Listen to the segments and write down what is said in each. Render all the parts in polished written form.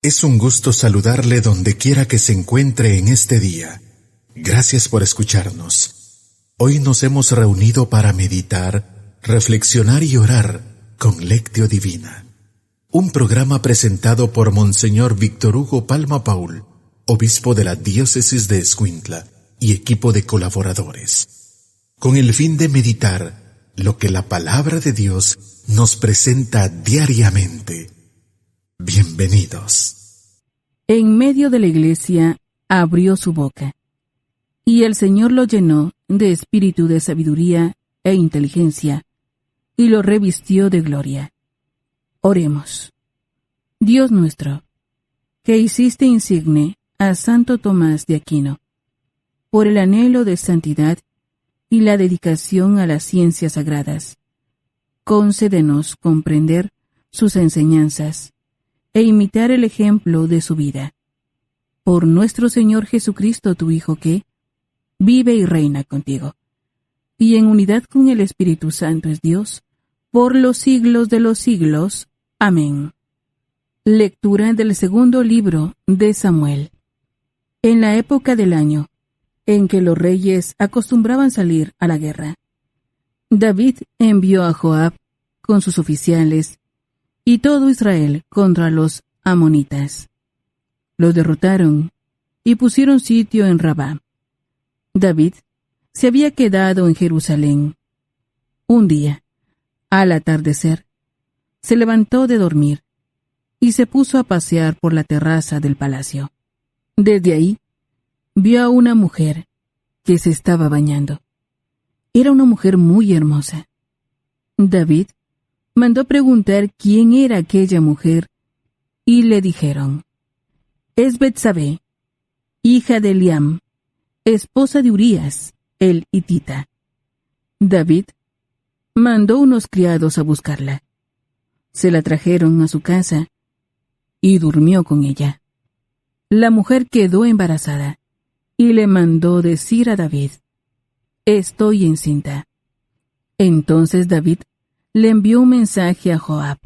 Es un gusto saludarle donde quiera que se encuentre en este día. Gracias por escucharnos. Hoy nos hemos reunido para meditar, reflexionar y orar con Lectio Divina. Un programa presentado por Monseñor Víctor Hugo Palma Paul, obispo de la diócesis de Escuintla y equipo de colaboradores, con el fin de meditar lo que la palabra de Dios nos presenta diariamente. Bienvenidos. En medio de la iglesia abrió su boca, y el Señor lo llenó de espíritu de sabiduría e inteligencia, y lo revistió de gloria. Oremos. Dios nuestro, que hiciste insigne a Santo Tomás de Aquino, por el anhelo de santidad y la dedicación a las ciencias sagradas, concédenos comprender sus enseñanzas e imitar el ejemplo de su vida. Por nuestro Señor Jesucristo, tu Hijo, que vive y reina contigo, y en unidad con el Espíritu Santo es Dios, por los siglos de los siglos. Amén. Lectura del segundo libro de Samuel. En la época del año en que los reyes acostumbraban salir a la guerra, David envió a Joab con sus oficiales y todo Israel contra los amonitas. Los derrotaron y pusieron sitio en Rabá. David se había quedado en Jerusalén. Un día, al atardecer, se levantó de dormir y se puso a pasear por la terraza del palacio. Desde ahí, vio a una mujer que se estaba bañando. Era una mujer muy hermosa. David mandó preguntar quién era aquella mujer, y le dijeron: es Betsabé, hija de Eliam, esposa de Urías, el hitita. David mandó unos criados a buscarla. Se la trajeron a su casa y durmió con ella. La mujer quedó embarazada y le mandó decir a David: estoy encinta. Entonces David le envió un mensaje a Joab: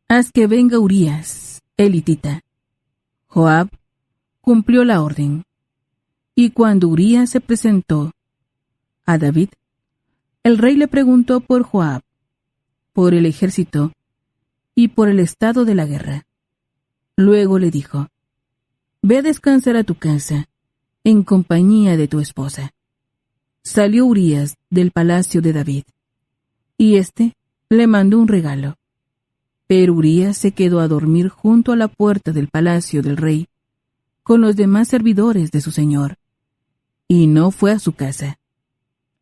haz que venga Urías, el hitita. Joab cumplió la orden, y cuando Urías se presentó a David, el rey le preguntó por Joab, por el ejército y por el estado de la guerra. Luego le dijo: ve a descansar a tu casa en compañía de tu esposa. Salió Urías del palacio de David, y éste le mandó un regalo. Pero Urías se quedó a dormir junto a la puerta del palacio del rey, con los demás servidores de su señor, y no fue a su casa.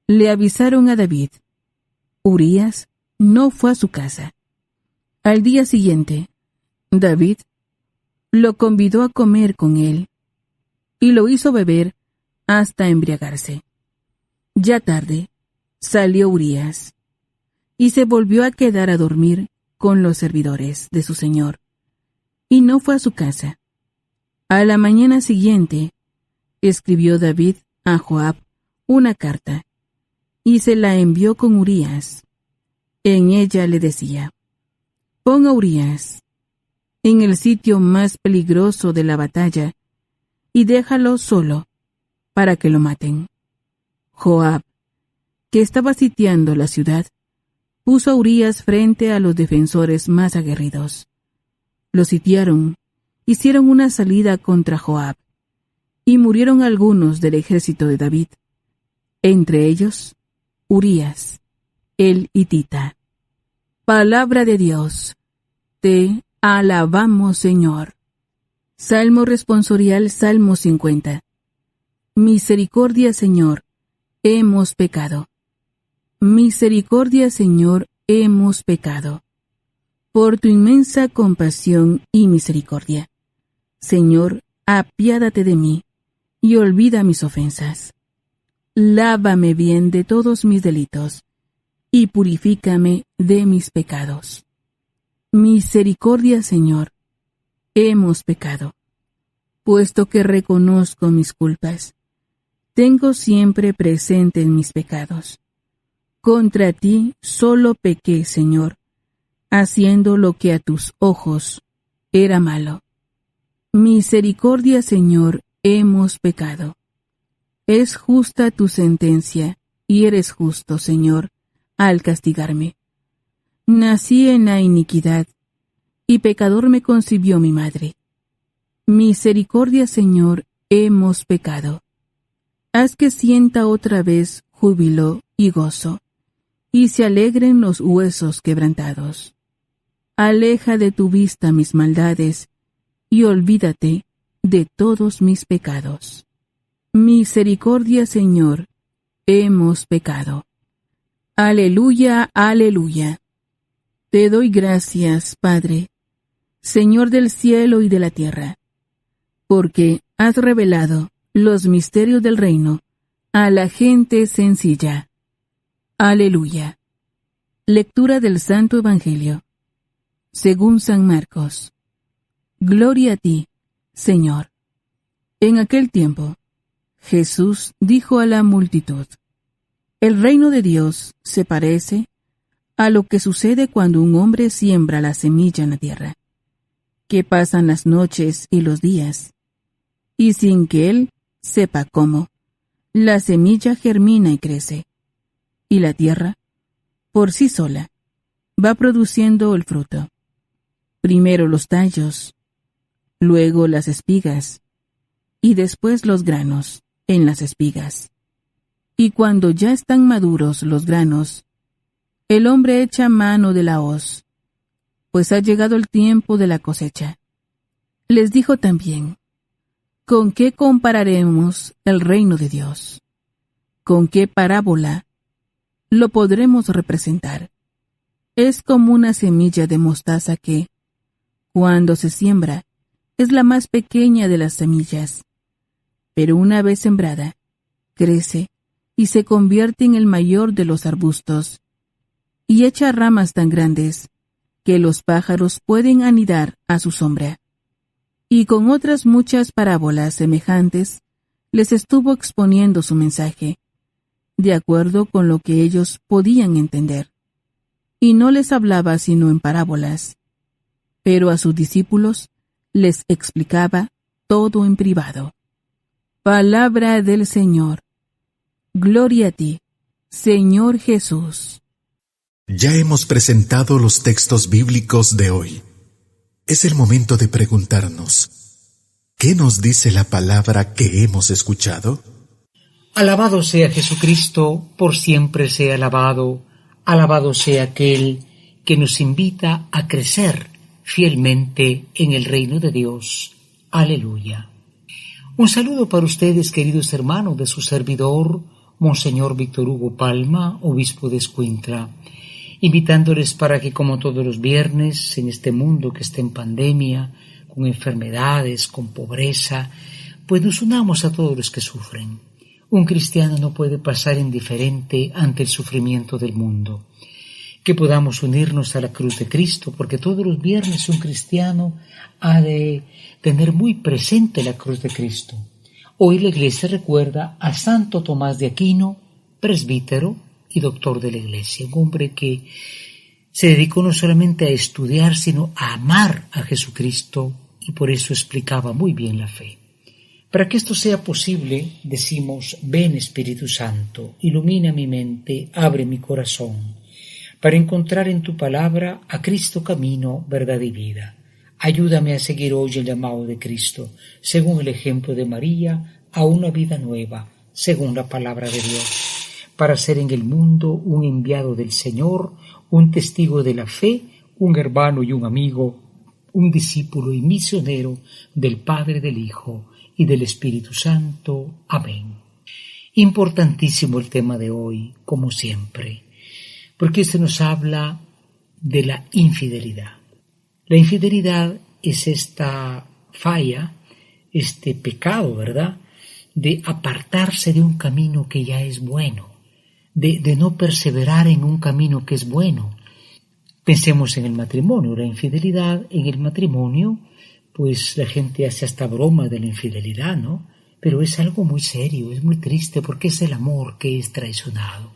Le avisaron a David. Urías no fue a su casa. Al día siguiente, David lo convidó a comer con él, y lo hizo beber hasta embriagarse. Ya tarde, salió Urías, y se volvió a quedar a dormir con los servidores de su señor, y no fue a su casa. A la mañana siguiente, escribió David a Joab una carta, y se la envió con Urías. En ella le decía: pon a Urías en el sitio más peligroso de la batalla, y déjalo solo, para que lo maten. Joab, que estaba sitiando la ciudad, puso a Urías frente a los defensores más aguerridos. Lo sitiaron, hicieron una salida contra Joab, y murieron algunos del ejército de David, entre ellos Urías, el hitita. Palabra de Dios. Te alabamos, Señor. Salmo responsorial, Salmo 50. Misericordia, Señor, hemos pecado. Misericordia, Señor, hemos pecado. Por tu inmensa compasión y misericordia, Señor, apiádate de mí, y olvida mis ofensas. Lávame bien de todos mis delitos, y purifícame de mis pecados. Misericordia, Señor, hemos pecado. Puesto que reconozco mis culpas, tengo siempre presente en mis pecados. Contra ti solo pequé, Señor, haciendo lo que a tus ojos era malo, Misericordia, Señor, hemos pecado. Es justa tu sentencia, y eres justo, Señor, al castigarme. Nací en la iniquidad, y pecador me concibió mi madre. Misericordia, Señor, hemos pecado. Haz que sienta otra vez júbilo y gozo, y se alegren los huesos quebrantados. Aleja de tu vista mis maldades, y olvídate de todos mis pecados. Misericordia, Señor, hemos pecado. Aleluya, aleluya. Te doy gracias, Padre, Señor del cielo y de la tierra, porque has revelado los misterios del reino a la gente sencilla. Aleluya. Lectura del Santo Evangelio según San Marcos. Gloria a ti, Señor. En aquel tiempo, Jesús dijo a la multitud: El reino de Dios se parece a lo que sucede cuando un hombre siembra la semilla en la tierra, que pasan las noches y los días, y sin que él sepa cómo, la semilla germina y crece, y la tierra, por sí sola, va produciendo el fruto. Primero los tallos, luego las espigas, y después los granos en las espigas. Y cuando ya están maduros los granos, el hombre echa mano de la hoz, pues ha llegado el tiempo de la cosecha. Les dijo también: ¿Con qué compararemos el reino de Dios? ¿Con qué parábola lo podremos representar? Es como una semilla de mostaza que, cuando se siembra, es la más pequeña de las semillas, pero una vez sembrada, crece y se convierte en el mayor de los arbustos, y echa ramas tan grandes que los pájaros pueden anidar a su sombra. Y con otras muchas parábolas semejantes, les estuvo exponiendo su mensaje, de acuerdo con lo que ellos podían entender. Y no les hablaba sino en parábolas, pero a sus discípulos les explicaba todo en privado. Palabra del Señor. Gloria a ti, Señor Jesús. Ya hemos presentado los textos bíblicos de hoy. Es el momento de preguntarnos: ¿qué nos dice la palabra que hemos escuchado? Alabado sea Jesucristo, por siempre sea alabado. Alabado sea aquel que nos invita a crecer fielmente en el reino de Dios. Aleluya. Un saludo para ustedes, queridos hermanos, de su servidor, Monseñor Víctor Hugo Palma, obispo de Escuintla, invitándoles para que, como todos los viernes, en este mundo que está en pandemia, con enfermedades, con pobreza, pues nos unamos a todos los que sufren. Un cristiano no puede pasar indiferente ante el sufrimiento del mundo. Que podamos unirnos a la cruz de Cristo, porque todos los viernes un cristiano ha de tener muy presente la cruz de Cristo. Hoy la Iglesia recuerda a Santo Tomás de Aquino, presbítero y doctor de la Iglesia, un hombre que se dedicó no solamente a estudiar, sino a amar a Jesucristo, y por eso explicaba muy bien la fe. Para que esto sea posible, decimos: ven Espíritu Santo, ilumina mi mente, abre mi corazón, para encontrar en tu palabra a Cristo camino, verdad y vida. Ayúdame a seguir hoy el llamado de Cristo, según el ejemplo de María, a una vida nueva, según la palabra de Dios, para ser en el mundo un enviado del Señor, un testigo de la fe, un hermano y un amigo, un discípulo y misionero del Padre, del Hijo y del Espíritu Santo. Amén. Importantísimo el tema de hoy, como siempre, porque se nos habla de la infidelidad. La infidelidad es esta falla, este pecado, ¿verdad?, de apartarse de un camino que ya es bueno, de no perseverar en un camino que es bueno. Pensemos en el matrimonio, la infidelidad en el matrimonio, pues la gente hace hasta broma de la infidelidad, ¿no? Pero es algo muy serio, es muy triste, porque es el amor que es traicionado.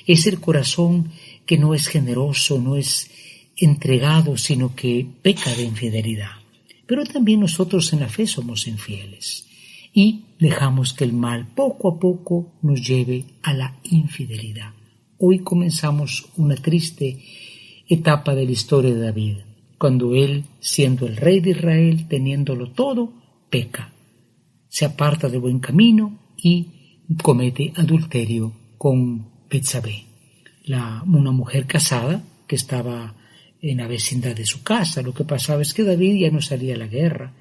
Es el corazón que no es generoso, no es entregado, sino que peca de infidelidad. pero también nosotros en la fe somos infieles y dejamos que el mal poco a poco nos lleve a la infidelidad. Hoy comenzamos una triste etapa de la historia de David, cuando él, siendo el rey de Israel, teniéndolo todo, peca, se aparta del buen camino y comete adulterio con Betsabé, una mujer casada que estaba en la vecindad de su casa. Lo que pasaba es que David ya no salía a la guerra,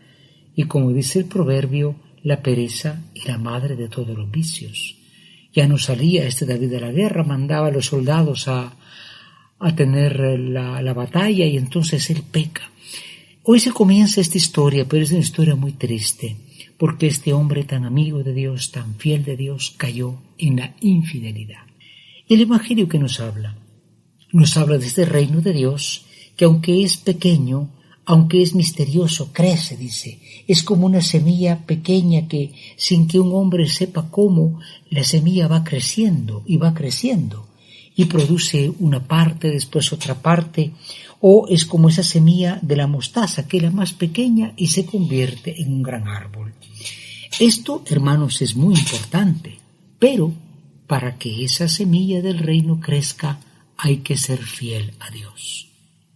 y como dice el proverbio, la pereza es la madre de todos los vicios. Ya no salía David a la guerra, mandaba a los soldados a tener la batalla, y entonces él peca. Hoy se comienza esta historia, pero es una historia muy triste, porque este hombre tan amigo de Dios, tan fiel de Dios, cayó en la infidelidad. El Evangelio que nos habla de este reino de Dios, que aunque es pequeño, aunque es misterioso, crece, dice. Es como una semilla pequeña que, sin que un hombre sepa cómo, la semilla va creciendo y produce una parte, después otra parte, o es como esa semilla de la mostaza, que es la más pequeña y se convierte en un gran árbol. Esto, hermanos, es muy importante, pero para que esa semilla del reino crezca hay que ser fiel a Dios.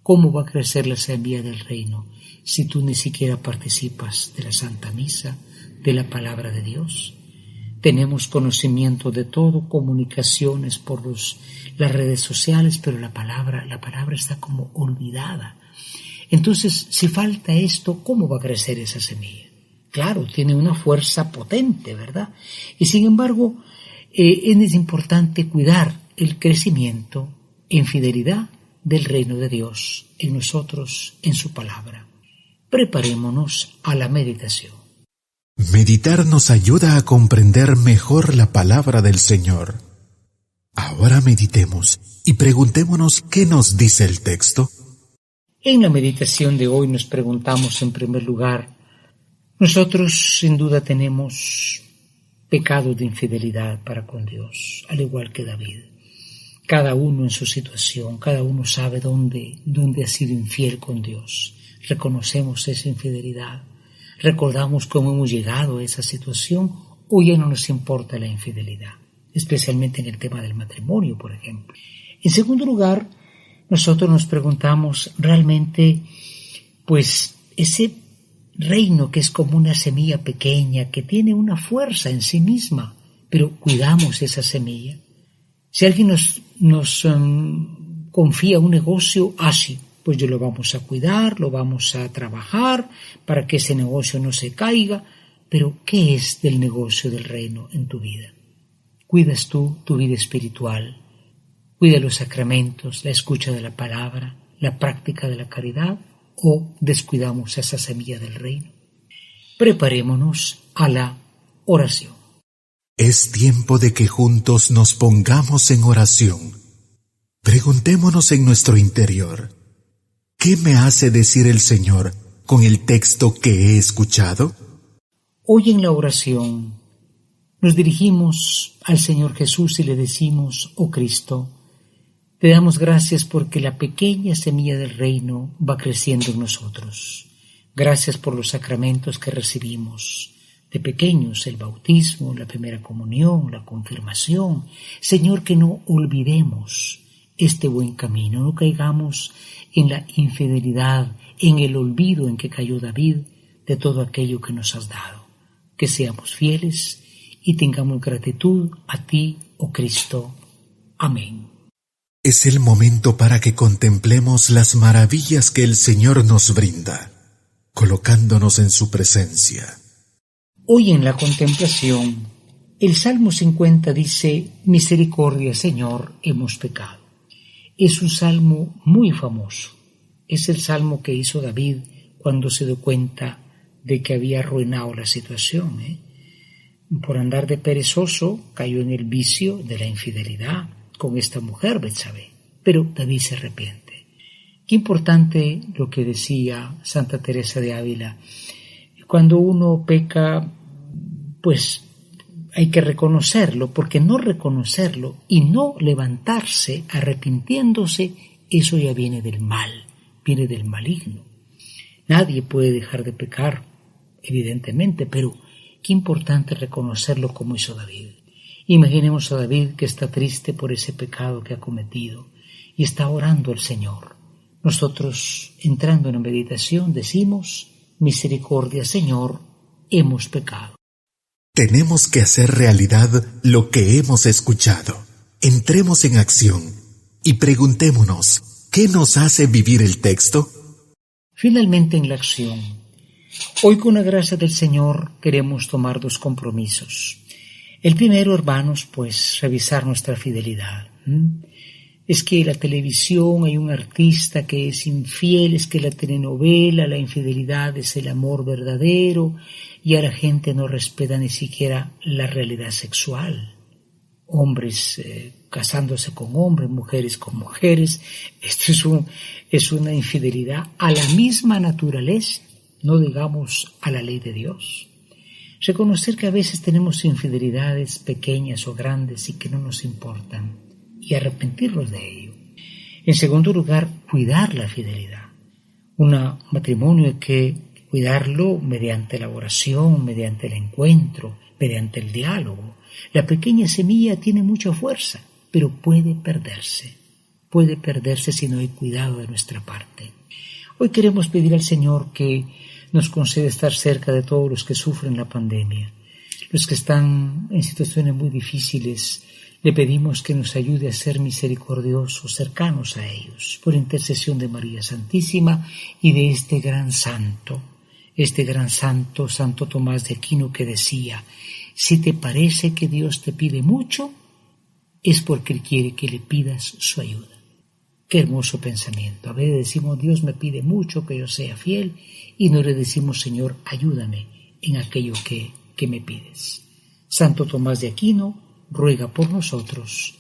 ¿Cómo va a crecer la semilla del reino si tú ni siquiera participas de la Santa Misa, de la palabra de Dios? Tenemos conocimiento de todo, comunicaciones por las redes sociales, pero la palabra está como olvidada. Entonces, si falta esto, ¿cómo va a crecer esa semilla? Claro, tiene una fuerza potente, ¿verdad? Y sin embargo, es importante cuidar el crecimiento en fidelidad del reino de Dios en nosotros, en su palabra. Preparémonos a la meditación. Meditar nos ayuda a comprender mejor la palabra del Señor. Ahora meditemos y preguntémonos qué nos dice el texto. En la meditación de hoy nos preguntamos en primer lugar, nosotros sin duda tenemos pecado de infidelidad para con Dios, al igual que David. Cada uno en su situación, cada uno sabe dónde ha sido infiel con Dios. Reconocemos esa infidelidad, recordamos cómo hemos llegado a esa situación, o ya no nos importa la infidelidad, especialmente en el tema del matrimonio, por ejemplo. En segundo lugar, nosotros nos preguntamos realmente, pues, ese reino que es como una semilla pequeña, que tiene una fuerza en sí misma, pero cuidamos esa semilla. Si alguien nos confía un negocio así, pues yo lo vamos a cuidar, lo vamos a trabajar para que ese negocio no se caiga. Pero ¿qué es del negocio del reino en tu vida? ¿Cuidas tú tu vida espiritual? ¿Cuida los sacramentos, la escucha de la palabra, la práctica de la caridad? ¿O descuidamos esa semilla del reino? Preparémonos a la oración. Es tiempo de que juntos nos pongamos en oración. Preguntémonos en nuestro interior, ¿qué me hace decir el Señor con el texto que he escuchado? Hoy en la oración nos dirigimos al Señor Jesús y le decimos, oh Cristo, te damos gracias porque la pequeña semilla del reino va creciendo en nosotros. Gracias por los sacramentos que recibimos. De pequeños, el bautismo, la primera comunión, la confirmación. Señor, que no olvidemos este buen camino, no caigamos en la infidelidad, en el olvido en que cayó David de todo aquello que nos has dado. Que seamos fieles y tengamos gratitud a ti, oh Cristo. Amén. Es el momento para que contemplemos las maravillas que el Señor nos brinda, colocándonos en su presencia. Hoy en la contemplación, el Salmo 50 dice, misericordia, Señor, hemos pecado. Es un salmo muy famoso. Es el salmo que hizo David cuando se dio cuenta de que había arruinado la situación. Por andar de perezoso, cayó en el vicio de la infidelidad con esta mujer, Betsabé. Pero David se arrepiente. Qué importante lo que decía Santa Teresa de Ávila. Cuando uno peca, pues hay que reconocerlo, porque no reconocerlo y no levantarse arrepintiéndose, eso ya viene del mal, viene del maligno. Nadie puede dejar de pecar, evidentemente, pero qué importante reconocerlo como hizo David. Imaginemos a David que está triste por ese pecado que ha cometido y está orando al Señor. Nosotros, entrando en la meditación, decimos: misericordia, Señor, hemos pecado. Tenemos que hacer realidad lo que hemos escuchado. Entremos en acción y preguntémonos, ¿qué nos hace vivir el texto? Finalmente, en la acción. Hoy, con la gracia del Señor, queremos tomar 2 compromisos. El primero, hermanos, pues revisar nuestra fidelidad. Es que la televisión hay un artista que es infiel, es que la telenovela, la infidelidad es el amor verdadero, y a la gente no respeta ni siquiera la realidad sexual. Hombres casándose con hombres, mujeres con mujeres. Esto es una infidelidad a la misma naturaleza, no digamos a la ley de Dios. Reconocer que a veces tenemos infidelidades pequeñas o grandes y que no nos importan, y arrepentirnos de ello. En segundo lugar, cuidar la fidelidad. Un matrimonio hay que cuidarlo mediante la oración, mediante el encuentro, mediante el diálogo. La pequeña semilla tiene mucha fuerza, pero puede perderse si no hay cuidado de nuestra parte. Hoy queremos pedir al Señor que nos conceda estar cerca de todos los que sufren la pandemia, los que están en situaciones muy difíciles. Le pedimos que nos ayude a ser misericordiosos, cercanos a ellos, por intercesión de María Santísima y de este gran santo, Santo Tomás de Aquino, que decía: si te parece que Dios te pide mucho, es porque Él quiere que le pidas su ayuda. Qué hermoso pensamiento. A veces decimos: Dios me pide mucho, que yo sea fiel, y no le decimos: Señor, ayúdame en aquello que me pides. Santo Tomás de Aquino ruega por nosotros.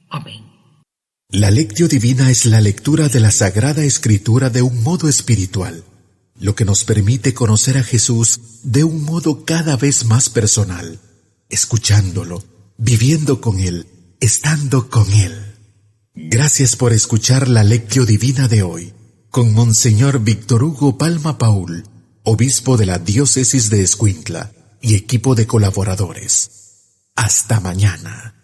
Amén. La Lectio Divina es la lectura de la Sagrada Escritura de un modo espiritual, lo que nos permite conocer a Jesús de un modo cada vez más personal, escuchándolo, viviendo con Él, estando con Él. Gracias por escuchar la Lectio Divina de hoy, con Monseñor Víctor Hugo Palma Paul, obispo de la Diócesis de Escuintla, y equipo de colaboradores. Hasta mañana.